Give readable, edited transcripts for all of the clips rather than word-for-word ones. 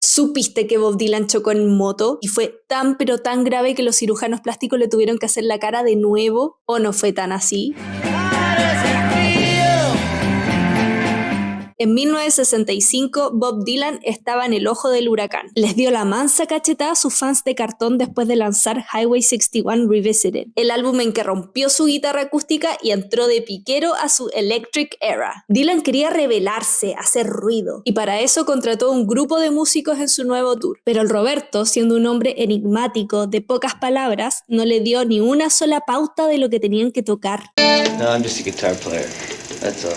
¿Supiste que Bob Dylan chocó en moto y fue tan pero tan grave que los cirujanos plásticos le tuvieron que hacer la cara de nuevo? ¿O no fue tan así? En 1965, Bob Dylan estaba en el ojo del huracán. Les dio la mansa cachetada a sus fans de cartón después de lanzar Highway 61 Revisited, el álbum en que rompió su guitarra acústica y entró de piquero a su Electric Era. Dylan quería rebelarse, hacer ruido, y para eso contrató un grupo de músicos en su nuevo tour. Pero el Roberto, siendo un hombre enigmático, de pocas palabras, no le dio ni una sola pauta de lo que tenían que tocar. No, I'm just a guitar player. That's all.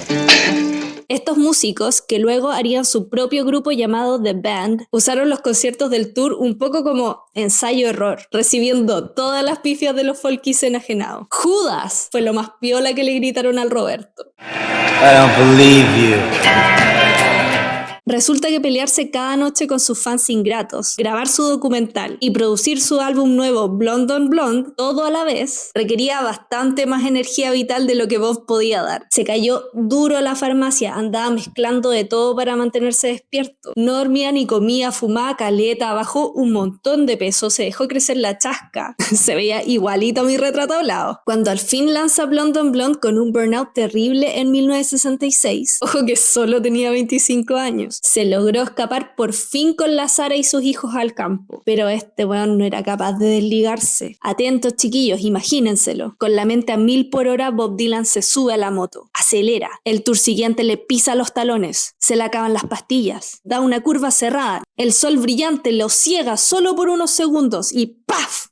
Estos músicos, que luego harían su propio grupo llamado The Band, usaron los conciertos del tour un poco como ensayo-error, recibiendo todas las pifias de los folkies enajenados. ¡Judas! Fue lo más piola que le gritaron al Roberto. I don't believe you. Resulta que pelearse cada noche con sus fans ingratos, grabar su documental y producir su álbum nuevo Blonde on Blonde, todo a la vez, requería bastante más energía vital de lo que Bob podía dar. Se cayó duro a la farmacia, andaba mezclando de todo para mantenerse despierto. No dormía ni comía, fumaba caleta, bajó un montón de peso, se dejó crecer la chasca. Se veía igualito a mi retrato hablado. Cuando al fin lanza Blonde on Blonde con un burnout terrible en 1966, ojo que solo tenía 25 años, se logró escapar por fin con la Sara y sus hijos al campo. Pero este weón no era capaz de desligarse. Atentos, chiquillos, imagínenselo. Con la mente a 1000 por hora, Bob Dylan se sube a la moto, acelera. El tour siguiente le pisa los talones, se le acaban las pastillas, da una curva cerrada. El sol brillante lo ciega solo por unos segundos y ¡paf!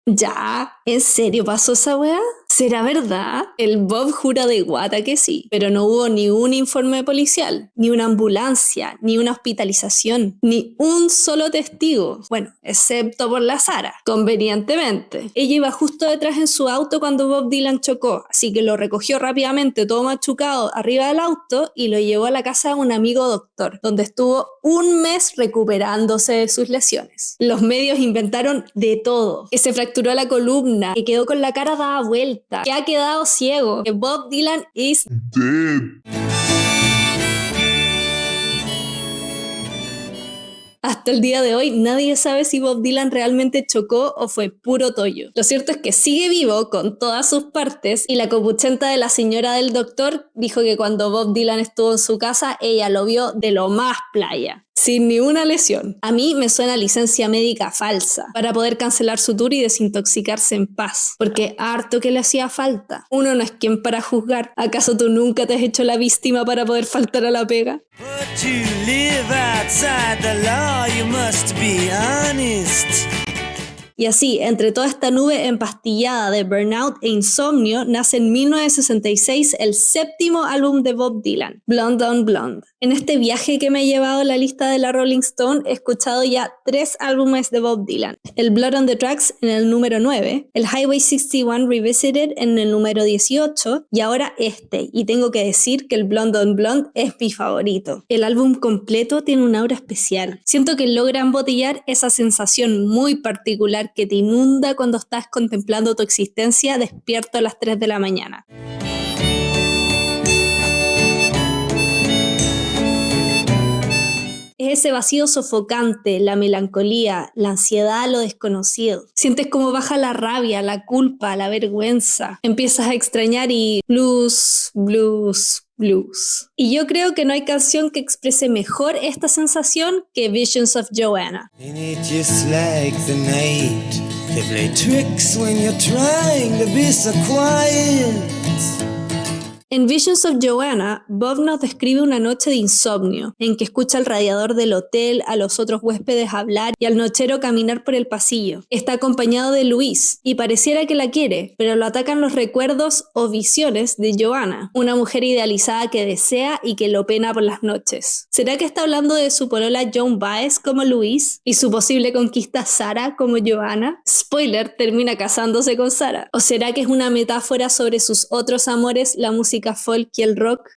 ¿Ya? ¿En serio pasó esa weá? ¿Será verdad? El Bob jura de guata que sí, pero no hubo ni un informe policial, ni una ambulancia, ni una hospitalización, ni un solo testigo. Bueno, excepto por la Sara, convenientemente. Ella iba justo detrás en su auto cuando Bob Dylan chocó, así que lo recogió rápidamente todo machucado arriba del auto y lo llevó a la casa de un amigo doctor, donde estuvo un mes recuperándose de sus lesiones. Los medios inventaron de todo, que se fracturó la columna, que quedó con la cara dada vuelta, que ha quedado ciego, que Bob Dylan is dead. Hasta el día de hoy nadie sabe si Bob Dylan realmente chocó o fue puro tollo. Lo cierto es que sigue vivo con todas sus partes y la copuchenta de la señora del doctor dijo que cuando Bob Dylan estuvo en su casa ella lo vio de lo más playa, sin ni una lesión. A mí me suena licencia médica falsa para poder cancelar su tour y desintoxicarse en paz, porque harto que le hacía falta. Uno no es quien para juzgar. ¿Acaso tú nunca te has hecho la víctima para poder faltar a la pega? But to live outside the law, you must be honest. Y así, entre toda esta nube empastillada de burnout e insomnio, nace en 1966 el séptimo álbum de Bob Dylan, Blonde on Blonde. En este viaje que me ha llevado la lista de la Rolling Stone, he escuchado ya 3 álbumes de Bob Dylan. El Blood on the Tracks en el número 9, el Highway 61 Revisited en el número 18 y ahora este. Y tengo que decir que el Blonde on Blonde es mi favorito. El álbum completo tiene un aura especial. Siento que logra embotellar esa sensación muy particular que te inunda cuando estás contemplando tu existencia despierto a las 3 de la mañana. Es ese vacío sofocante, la melancolía, la ansiedad, lo desconocido. Sientes como baja la rabia, la culpa, la vergüenza. Empiezas a extrañar y blues, blues, blues. Y yo creo que no hay canción que exprese mejor esta sensación que Visions of Joanna. Ain't it just like the night? They play tricks when you're trying to be so quiet. En Visions of Joanna, Bob nos describe una noche de insomnio, en que escucha al radiador del hotel, a los otros huéspedes hablar y al nochero caminar por el pasillo. Está acompañado de Louise, y pareciera que la quiere, pero lo atacan los recuerdos o visiones de Joanna, una mujer idealizada que desea y que lo pena por las noches. ¿Será que está hablando de su polola Joan Baez como Louise y su posible conquista Sarah como Joanna? Spoiler, termina casándose con Sarah. ¿O será que es una metáfora sobre sus otros amores, la música folk y el rock?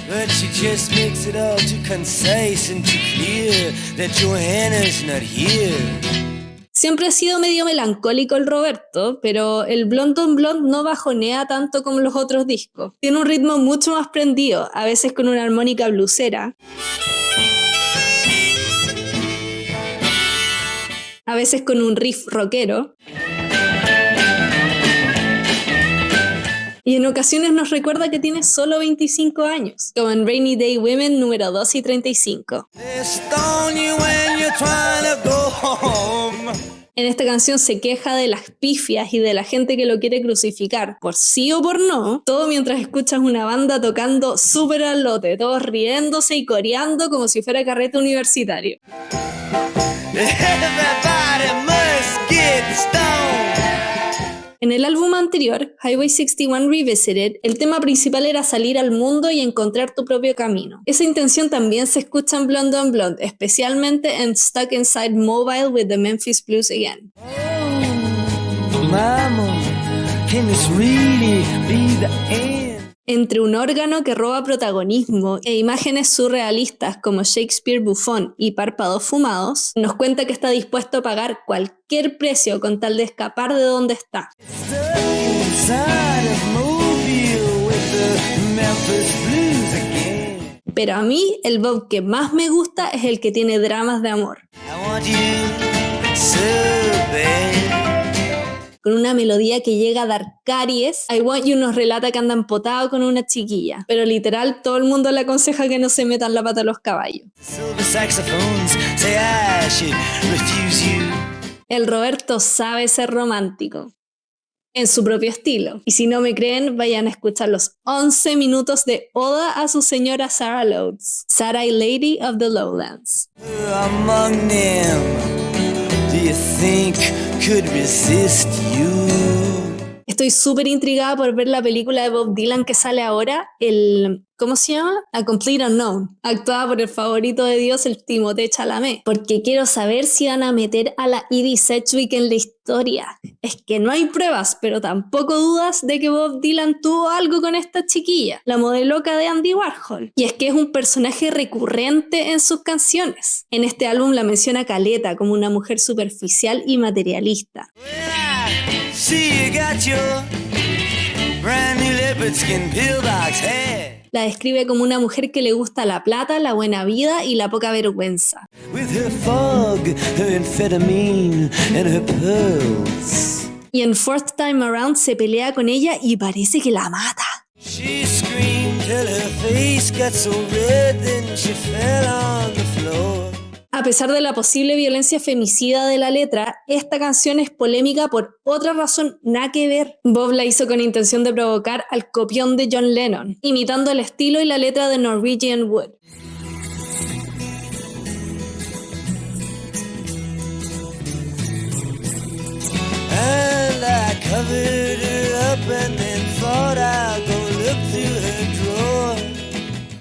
But she just makes it all too concise and too clear that Joanna's not here. Siempre ha sido medio melancólico el Roberto, pero el Blonde on Blonde no bajonea tanto como los otros discos. Tiene un ritmo mucho más prendido, a veces con una armónica blusera. a veces con un riff rockero. Y en ocasiones nos recuerda que tiene solo 25 años, como en Rainy Day Women número 2 y 35. En esta canción se queja de las pifias y de la gente que lo quiere crucificar, por sí o por no, todo mientras escuchas una banda tocando súper al lote, todos riéndose y coreando como si fuera carrete universitario. En el álbum anterior, Highway 61 Revisited, el tema principal era salir al mundo y encontrar tu propio camino. Esa intención también se escucha en Blonde on Blonde, especialmente en Stuck Inside Mobile with the Memphis Blues Again. Mama, can this really be the end? Entre un órgano que roba protagonismo e imágenes surrealistas como Shakespeare bufón y párpados fumados, nos cuenta que está dispuesto a pagar cualquier precio con tal de escapar de donde está. Pero a mí, el Bob que más me gusta es el que tiene dramas de amor. Con una melodía que llega a dar caries, I Want You nos relata que anda empotado con una chiquilla, pero literal todo el mundo le aconseja que no se metan la pata a los caballos. El Roberto sabe ser romántico, en su propio estilo. Y si no me creen, vayan a escuchar los 11 minutos de oda a su señora Sarah Lodes, Sarai Lady of the Lowlands. Among them, do you think could resist you? Estoy súper intrigada por ver la película de Bob Dylan que sale ahora, ¿cómo se llama? A Complete Unknown, actuada por el favorito de Dios, el Timothée Chalamet, porque quiero saber si van a meter a la Edie Sedgwick en la historia. Es que no hay pruebas, pero tampoco dudas de que Bob Dylan tuvo algo con esta chiquilla, la modeloca de Andy Warhol. Y es que es un personaje recurrente en sus canciones. En este álbum la menciona caleta como una mujer superficial y materialista. La describe como una mujer que le gusta la plata, la buena vida y la poca vergüenza. Y en Fourth Time Around se pelea con ella y parece que la mata. A pesar de la posible violencia femicida de la letra, esta canción es polémica por otra razón nada que ver. Bob la hizo con intención de provocar al copión de John Lennon, imitando el estilo y la letra de Norwegian Wood. And I covered her up and then thought I'd go look through her drawer.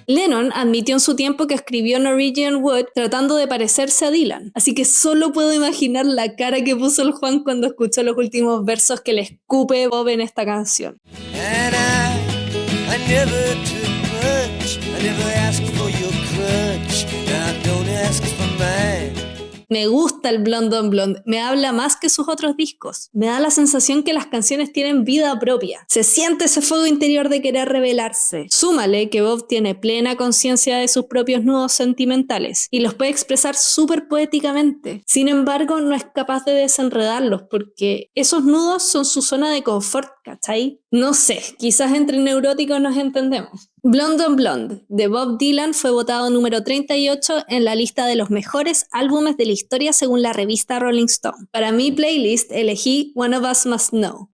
Lennon admitió en su tiempo que escribió Norwegian Wood tratando de parecerse a Dylan, así que solo puedo imaginar la cara que puso el Juan cuando escuchó los últimos versos que le escupe Bob en esta canción. And I never took much, I never asked for your crutch, and I don't ask for mine. Me gusta el Blonde on Blonde, me habla más que sus otros discos. Me da la sensación que las canciones tienen vida propia. Se siente ese fuego interior de querer revelarse. Súmale que Bob tiene plena conciencia de sus propios nudos sentimentales y los puede expresar súper poéticamente. Sin embargo, no es capaz de desenredarlos porque esos nudos son su zona de confort, ¿cachai? No sé, quizás entre neuróticos nos entendemos. Blonde on Blonde, de Bob Dylan, fue votado número 38 en la lista de los mejores álbumes de la historia según la revista Rolling Stone. Para mi playlist elegí One of Us Must Know.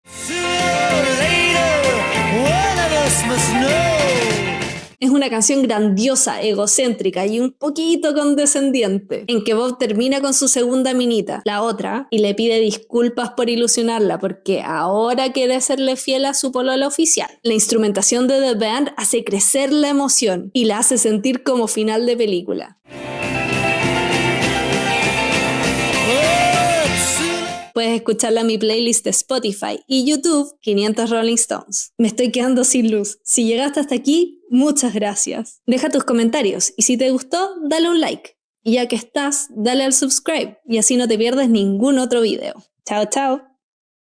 Es una canción grandiosa, egocéntrica y un poquito condescendiente, en que Bob termina con su segunda minita, la otra, y le pide disculpas por ilusionarla, porque ahora quiere serle fiel a su polola oficial. La instrumentación de The Band hace crecer la emoción y la hace sentir como final de película. Puedes escucharla en mi playlist de Spotify y YouTube 500 Rolling Stones. Me estoy quedando sin luz. Si llegaste hasta aquí, muchas gracias. Deja tus comentarios y si te gustó, dale un like. Y ya que estás, dale al subscribe y así no te pierdes ningún otro video. Chao, chao.